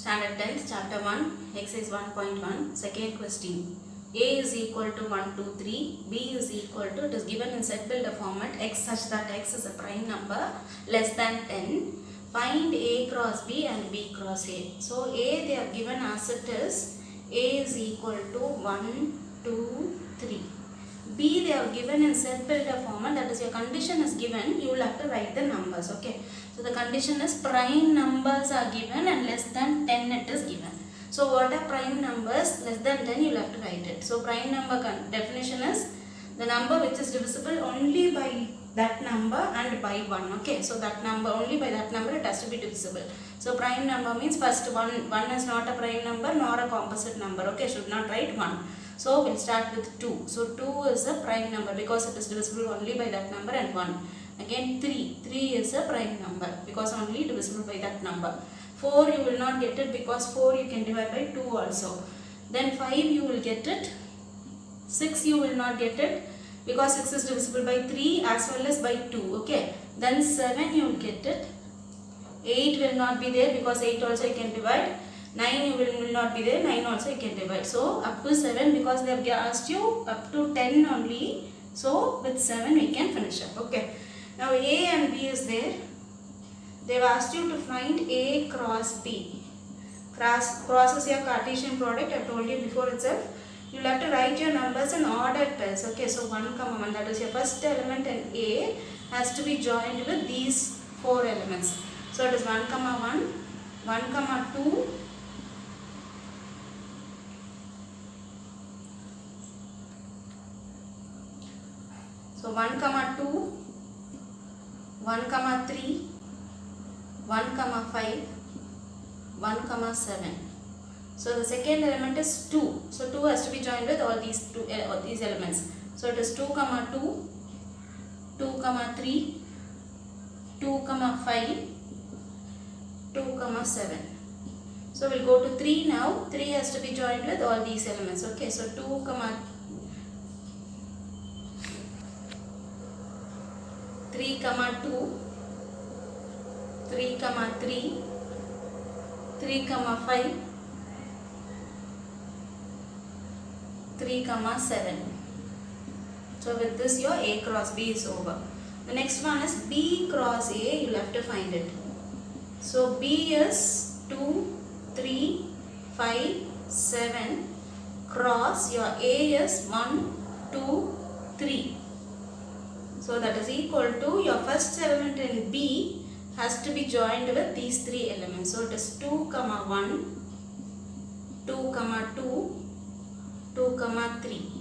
Standard 10th, Chapter 1, Exercise 1.1, second question. A is equal to 1, 2, 3, B is equal to, it is given in set builder format, x such that x is a prime number less than 10. Find A cross B and B cross A. So A they are given as it is, A is equal to 1, 2, 3. B they are given in set builder format, that is your condition is given, you will have to write the numbers, okay. So the condition is prime numbers are given and less than 10 it is given. So what are prime numbers? Less than 10 you will have to write it. So prime number definition is the number which is divisible only by that number and by 1, okay. So that number, only by that number it has to be divisible. So prime number means first 1 is not a prime number nor a composite number, okay. Should not write 1. So we'll start with 2. So 2 is a prime number because it is divisible only by that number and 1. Again 3. 3 is a prime number because only divisible by that number. 4 you will not get it because 4 you can divide by 2 also. Then 5 you will get it. 6 you will not get it because 6 is divisible by 3 as well as by 2, okay. Then 7 you will get it. 8 will not be there because 8 also you can divide. 9 you will not be there, 9 also you can divide. So up to 7 because they have asked you up to 10 only. So with 7 we can finish up, okay. Now A and B is there. They have asked you to find A cross B. Cross is your Cartesian product, I have told you before itself. You will have to write your numbers in ordered pairs, okay. So 1, 1, that is your first element in A has to be joined with these 4 elements. So it is 1, 1, 1, 2, so 1, 2, 1, 3, 1, 5, 1, 7. So the second element is 2. So 2 has to be joined with all these these elements. So it is 2, 2, 2, 3, 2, 5, 2, 7. So we'll go to 3 now. 3 has to be joined with all these elements. Okay, so 2, 3, 2, 3, 3, 3, 5, 3, 7. So with this your A cross B is over. The next one is B cross A, you will have to find it. So B is 2, 3, 5, 7 cross your A is 1, 2, 3. So that is equal to your first element in B has to be joined with these 3 elements. So it is 2, 1, 2, 2, 2, 3.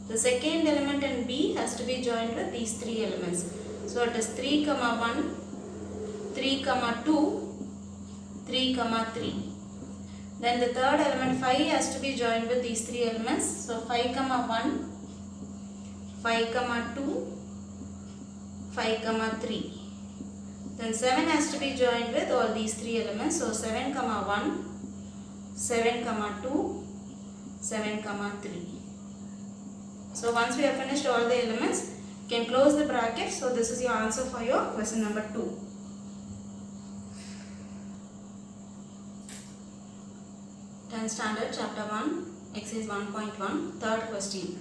The second element in B has to be joined with these 3 elements. So it is 3, 1, 3, 2, 3, 3. Then the third element 5 has to be joined with these 3 elements. So 5, 1, 5, 2, 5, 3. Then 7 has to be joined with all these 3 elements. So 7, 1, 7, 2, 7, 3. So once we have finished all the elements, you can close the bracket. So this is your answer for your question number 2. Standard Chapter 1, Exercise 1.1, third question.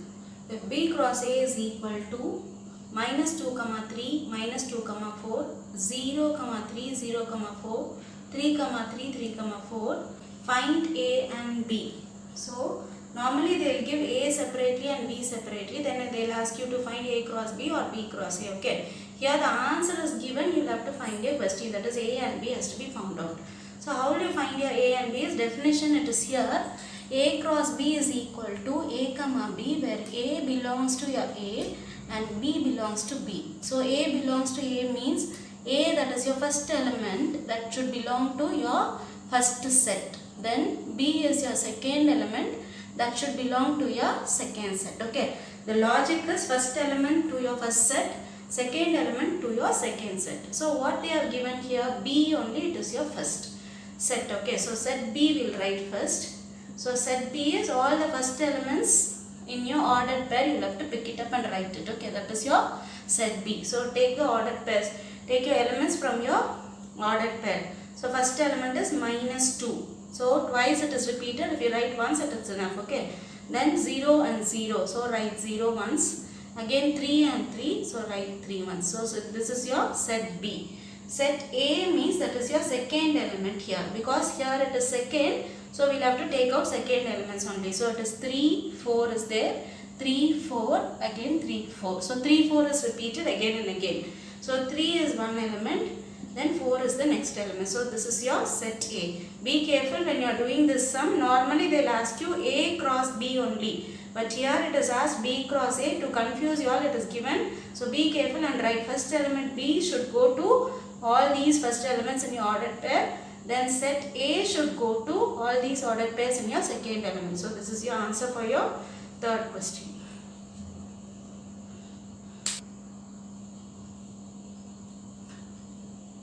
If B cross A is equal to minus 2, 3, minus 2, 4, 0, 3, 0, 4, 3, 3, 3, 4, find A and B. So normally they will give A separately and B separately, then they will ask you to find A cross B or B cross A, okay. Here the answer is given, you will have to find a question, that is A and B has to be found out. So how will you find your A and B's definition? It is here, A cross B is equal to A comma B, where A belongs to your A and B belongs to B. So A belongs to A means A, that is your first element, that should belong to your first set. Then B is your second element, that should belong to your second set, okay. The logic is first element to your first set, second element to your second set. So what they are given here, B only, it is your first set, okay. So set B will write first. So set B is all the first elements in your ordered pair, you will have to pick it up and write it, okay. That is your set B. So take the ordered pairs, take your elements from your ordered pair. So first element is minus 2. So twice it is repeated. If you write once, it is enough. Okay. Then 0 and 0. So write 0 once. Again 3 and 3. So write 3 once. So this is your set B. Set A means that is your second element here. Because here it is second. So we'll have to take out second elements only. So it is 3, 4 is there. 3, 4, again 3, 4. So 3, 4 is repeated again and again. So 3 is one element. Then 4 is the next element. So this is your set A. Be careful when you are doing this sum. Normally they will ask you A cross B only. But here it is asked B cross A. To confuse you all, it is given. So be careful and write first element B should go to all these first elements in your ordered pair. Then set A should go to all these ordered pairs in your second element. So this is your answer for your third question.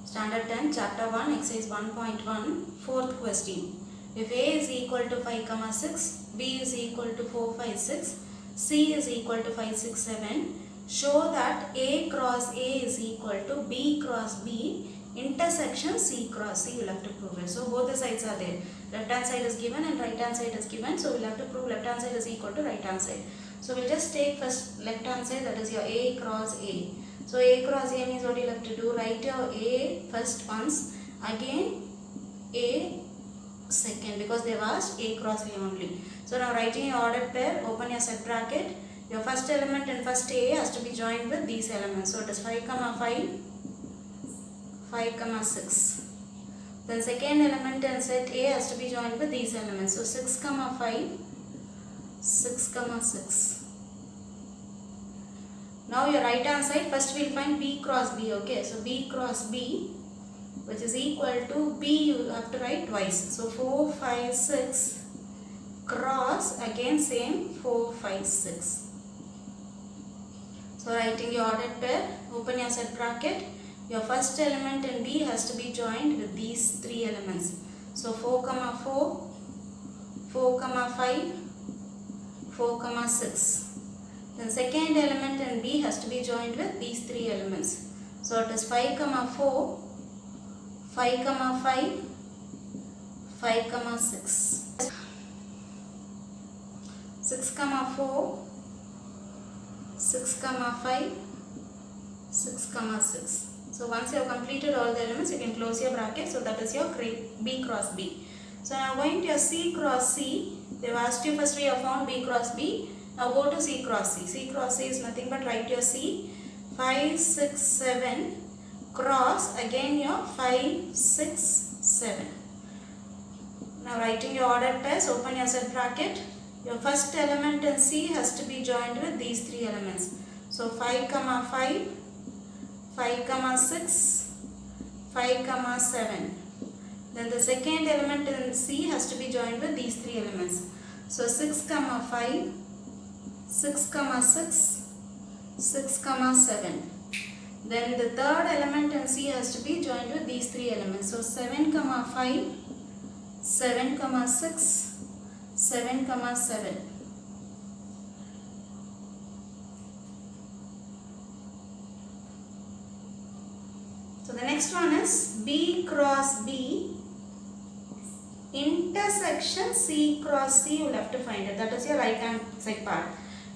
Standard 10, Chapter 1, Exercise 1.1, fourth question. If A is equal to 5, 6, B is equal to 4, 5, 6, C is equal to 5, 6, 7, show that A cross A is equal to B cross B intersection C cross C. You will have to prove it. So both the sides are there. Left hand side is given and right hand side is given. So we will have to prove left hand side is equal to right hand side. So we will just take first left hand side, that is your A cross A. So A cross A means what you will have to do, write your A first once, again A second, because they have asked A cross A only. So now writing your ordered pair, open your set bracket. Your first element in first A has to be joined with these elements. So it is 5, 5, 5, 6. Then second element in set A has to be joined with these elements. So 6, 5, 6, 6. Now your right hand side, first we will find B cross B. Okay, so B cross B, which is equal to B, you have to write twice. So 4, 5, 6 cross, again same 4, 5, 6. So writing your ordered pair, open your set bracket. Your first element in B has to be joined with these three elements. So 4, 4, 4, 5, 4, 6. Then second element in B has to be joined with these three elements. So it is 5, 4, 5, 5, 5, 6. 6, 4, 6, 5, 6, 6. So once you have completed all the elements, you can close your bracket. So that is your B cross B. So now going to your C cross C, they have asked you first we have found B cross B. Now go to C cross C. C cross C is nothing but write your C. 5, 6, 7 cross, again your 5, 6, 7. Now writing your ordered pairs, open your set bracket. Your first element in C has to be joined with these three elements. So 5, 5, 5, 6, 5, 7. Then the second element in C has to be joined with these three elements. So 6, 5, 6, 6, 6, 7. Then the third element in C has to be joined with these three elements. So 7, 5, 7, 6, 7, 7. So the next one is B cross B intersection C cross C. You will have to find it. That is your right hand side part.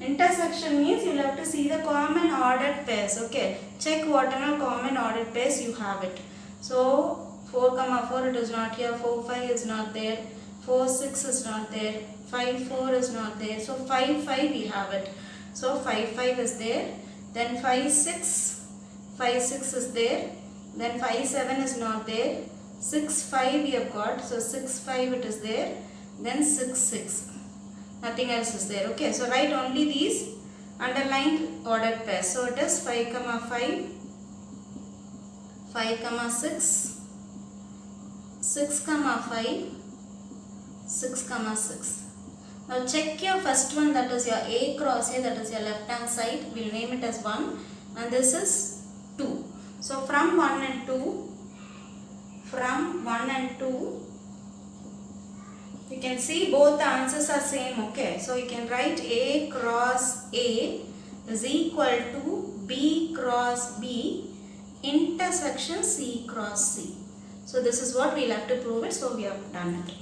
Intersection means you will have to see the common ordered pairs. Okay, check whatever common ordered pairs you have it. So 4, 4 it is not here. 4, 5 is not there. 4, 6 is not there. 5, 4 is not there. So 5, 5 we have it. So 5, 5 is there. Then 5, 6. 5, 6 is there. Then 5, 7 is not there. 6, 5 we have got. So 6, 5 it is there. Then 6, 6. Nothing else is there. Okay, so write only these underlined ordered pairs. So it is 5, 5, 5, 6, 6, 5, 6, 6. Now check your first one, that is your A cross A, that is your left hand side. We will name it as 1 and this is 2. So from 1 and 2, you can see both the answers are same. Okay, so you can write A cross A is equal to B cross B intersection C cross C. So this is what we will have to prove it. So we have done it.